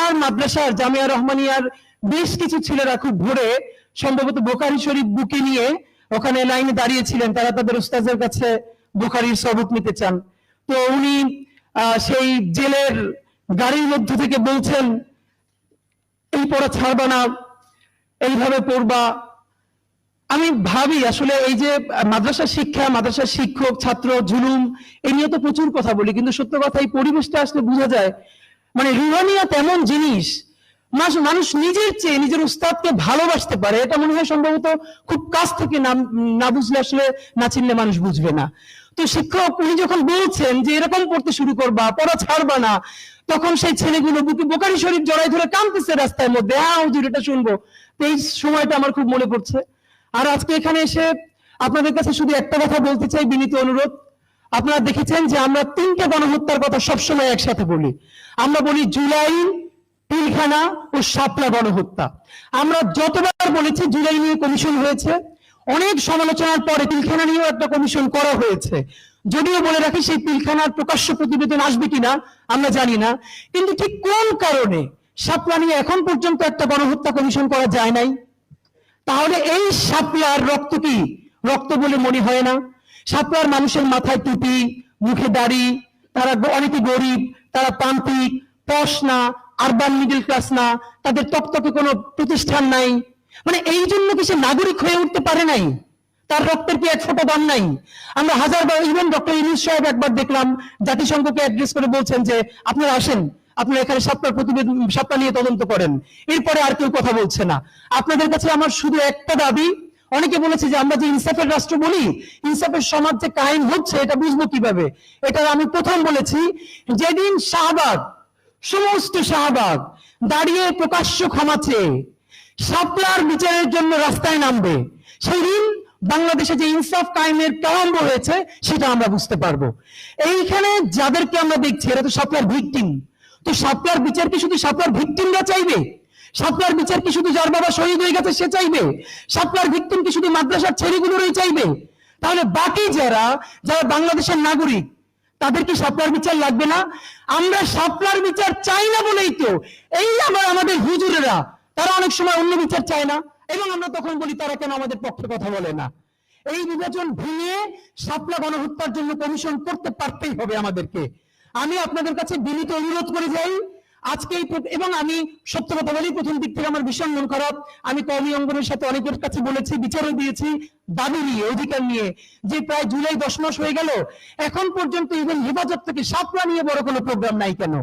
আমার মাদ্রাসার জামিয়া রহমানিয়ার বেশ কিছু ছেলেরা খুব ভোরে সম্ভবত বুখারী শরীফ বুকে নিয়ে ওখানে লাইনে দাঁড়িয়েছিলেন, তারা তাদের উস্তাদের কাছে বুখারীর সবক নিতে চান। তো উনি সেই জেলের গাড়ির মধ্য থেকে বলছেন, এই পড়া ছাড়বা না, এইভাবে পড়বা। আমি ভাবি আসলে এই যে মাদ্রাসা শিক্ষা, মাদ্রাসার শিক্ষক ছাত্র জুলুম, এই নিয়ে তো প্রচুর কথা বলি, কিন্তু সত্য কথা এই পরিবেশটা আসলে বোঝা যায় মানে রুহানিয়াত এমন জিনিস, মানুষ নিজের চেয়ে নিজের উস্তাদকে ভালোবাসতে পারে, এটা মনে হয় সম্ভবত খুব কাছ থেকে না বুঝলে আসলে না চিনলে মানুষ বুঝবে না। তো শিক্ষক উনি যখন বলছেন যে এরকম পড়তে শুরু করবা, পড়া ছাড়বা না, তখন সেই ছেলেগুলো বুখারী শরীফ জড়াই ধরে কাঁদতেছে রাস্তার মধ্যে, হ্যাঁ হুজুর এটা শুনবো। তো এই সময়টা আমার খুব মনে পড়ছে। আর আজকে এখানে এসে আপনাদের কাছে শুধু একটা কথা বলতে চাই, বিনীত অনুরোধ। আপনারা দেখেছেন যে আমরা 3টে গণহত্যার কথা সবসময় একসাথে বলি। আমরা বলি জুলাই, পিলখানা ও শাপলা গণহত্যা। আমরা যতবার বলেছি জুলাই নিয়ে কমিশন হয়েছে, অনেক সমালোচনার পরে পিলখানা নিয়েও একটা কমিশন করা হয়েছে। যদিও বলে রাখি সেই পিলখানার প্রকাশ্য প্রতিবেদন আসবে কিনা আমরা জানি না, কিন্তু ঠিক কোন কারণে শাপলা নিয়ে এখন পর্যন্ত একটা গণহত্যা কমিশন করা যায় নাই? তাহলে এই শাপলার রক্ত কি রক্ত বলে মনে হয় না? শাপলার মানুষের মাথায় টুপি, মুখে দাড়ি, তারা অনেকে গরিব, তারা প্রান্তিক, পশ না, আরবান মিডল ক্লাস না, তাদের তকতকে কোনো প্রতিষ্ঠান নাই, মানে এই জন্য কি সে নাগরিক হয়ে উঠতে পারে নাই? তার রক্তের কি এক ফোঁটা দাম নাই? আমরা হাজারবার, ইভেন ডক্টর ইউনূস সাহেব একবার দেখলাম জাতিসংঘকে অ্যাড্রেস করে বলছেন যে আপনারা আসেন, আপনারা এখানে শাপলার প্রতিবেদন, শাপলা নিয়ে তদন্ত করেন। এরপরে আর কেউ কথা বলছে না। আপনাদের কাছে আমার শুধু একটা দাবি, অনেকে বলেছে যে আমরা যে ইনসাফের রাষ্ট্র বলি, ইনসাফের সমাজ যে কায়েম হচ্ছে এটা বুঝবো কিভাবে? এটা আমি প্রথম বলেছি, যেদিন শাহবাগ, সমস্ত শাহবাগ দাঁড়িয়ে প্রকাশ্য ক্ষমা চেয়ে শাপলার বিচারের জন্য রাস্তায় নামবে, সেই দিন বাংলাদেশে যে ইনসাফ কায়েমের প্রারম্ভ হয়েছে সেটা আমরা বুঝতে পারবো। এইখানে যাদেরকে আমরা দেখছি এরা তো শাপলার ভিকটিম। তো শাপলার বিচার কি শুধু শাপলার ভিকটিমরা চাইবে? শাপলার বিচার কি শুধু যার বাবা শহীদ হয়ে গেছে সে চাইবে? শাপলার ভিকটিম কি শুধু মাদ্রাসার ছেলেগুলোরই চাইবে? তাহলে বাকি যারা বাংলাদেশের নাগরিক, তাদের কি শাপলার বিচার লাগবে না? আমরা শাপলার বিচার চাই না বলেই তো এই আমাদের হুজুরেরা তারা অনেক সময় অন্য বিচার চায় না, এবং আমরা তখন বলি তারা কেন আমাদের পক্ষে কথা বলে না। এই বিভাজন ভেঙে শাপলা গণহত্যার জন্য কমিশন করতে পারতেই হবে আমাদেরকে। আমি আপনাদের কাছে বিনীত অনুরোধ করে যাই আজকে, এবং আমি সত্য কথা বলি, প্রথম দিক থেকে আমার ভীষণ মন খারাপ। আমি কওমি অঙ্গনের সাথে অনেকের কাছে বলেছি, বিচারও দিয়েছি দাবি নিয়ে, অধিকার নিয়ে, যে প্রায় জুলাই 10 মাস হয়ে গেল, এখন পর্যন্ত ইভেন হেফাজত থেকে শাপলা নিয়ে বড় কোনো প্রোগ্রাম নাই কেন?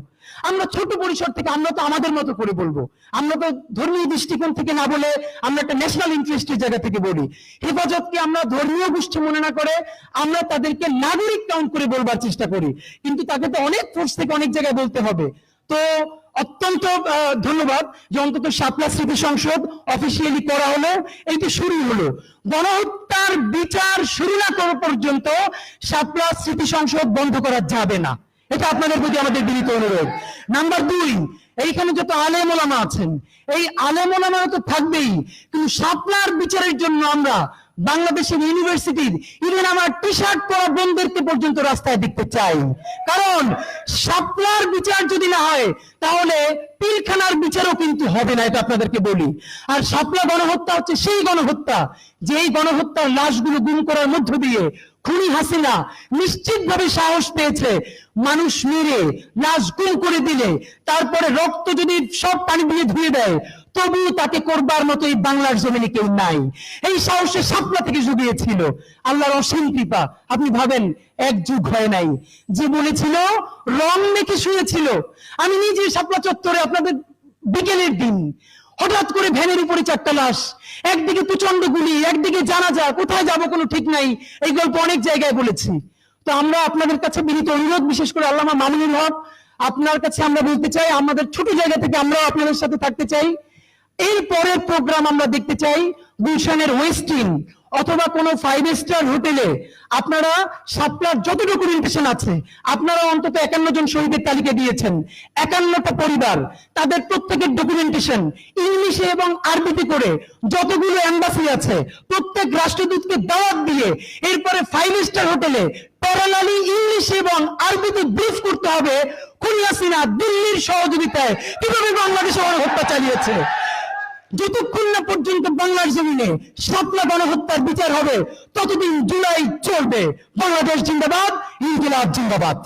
আমরা ছোট পরিসর থেকে, আমরা তো আমাদের মতো করে বলবো, আমরা তো ধর্মীয় দৃষ্টিকোণ থেকে না বলে আমরা একটা ন্যাশনাল ইন্টারেস্টের জায়গা থেকে বলি। হেফাজতকে আমরা ধর্মীয় গোষ্ঠী মনে না করে আমরা তাদেরকে নাগরিক কাউন্ট করে বলবার চেষ্টা করি, কিন্তু তাকে তো অনেক ফোর্স থেকে অনেক জায়গায় বলতে হবে। তো অত্যন্ত ধন্যবাদ যে অন্তত শাপলা স্মৃতি সংসদ অফিসিয়ালি করা হলো, এইটা শুরু হলো। গণহত্যার বিচার শুরু না করা পর্যন্ত শাপলা স্মৃতি সংসদ বন্ধ করা যাবে না, এটা আপনাদের প্রতি আমাদের বিনীত অনুরোধ। নাম্বার 2, এইখানে যত আলেম ওলামা আছেন, এই আলেম ওলামা তো থাকবেই, কিন্তু শাপলার বিচারের জন্য আমরা বাংলাদেশের ইউনিভার্সিটির ইভেন আমার টি শার্ট পরা বোনদেরকে পর্যন্ত রাস্তায় দেখতে চাই। কারণ শাপলার বিচার যদি না হয় তাহলে পিলখানার বিচারও কিন্তু হবে না, এটা আপনাদেরকে বলি। আর শাপলা গণহত্যা হচ্ছে সেই গণহত্যা, যেই গণহত্যার লাশগুলো গুম করার মধ্য দিয়ে খুনি হাসিনা নিশ্চিতভাবে সাহস পেয়েছে মানুষ মেরে লাশ গুম করে দিলে তারপরে রক্ত যদি সব পানি দিয়ে ধুয়ে দেয় তবু তাকে করবার মতো এই বাংলার জমিনে কেউ নাই। এই সাহসে শাপলা থেকে জুগিয়েছিল আল্লাহর অসীম কৃপা। আপনি ভাবেন এক যুগ হয় নাই, যে বলেছিল রং মেখে শুয়েছিল। আমি নিজে শাপলা চত্বরে আপনাদের বিকেলের দিন হঠাৎ করে ভ্যানের উপরে 4টা লাশ, একদিকে প্রচন্ড গুলি, একদিকে জানাজা, কোথায় যাব কোনো ঠিক নাই। এই গল্প অনেক জায়গায় বলেছি। তো আমরা আপনাদের কাছে বিনীত অনুরোধ, বিশেষ করে আল্লামা মামুনুল হক, আপনার কাছে আমরা বলতে চাই, আমাদের ছোট জায়গা থেকে আমরা আপনাদের সাথে থাকতে চাই। এর পরের প্রোগ্রাম আমরা দেখতে চাই গুলশানের ওয়েস্টিন অথবা কোনো 5 স্টার হোটেলে আপনারা শাপলার যত ডকুমেন্টেশন আছে, আপনারা অন্তত 51 জন শহীদের তালিকা দিয়েছেন, 51টা পরিবার, তাদের প্রত্যেকের ডকুমেন্টেশন ইংলিশে এবং আরবিতে করে যতগুলো এম্বাসি আছে প্রত্যেক রাষ্ট্রদূতকে দাওয়াত দিয়ে এরপরে 5 স্টার হোটেলে প্যারালালি ইংলিশ এবং আরবিতে ব্রিফ করতে হবে খুনি হাসিনা দিল্লির সহযোগিতায় কিভাবে বাংলাদেশে গণহত্যা চালিয়েছে। যতক্ষণ না পর্যন্ত বাংলার জমিনে শাপলা গণহত্যার বিচার হবে ততদিন জুলাই চলবে। বাংলাদেশ জিন্দাবাদ, ইনকিলাব জিন্দাবাদ।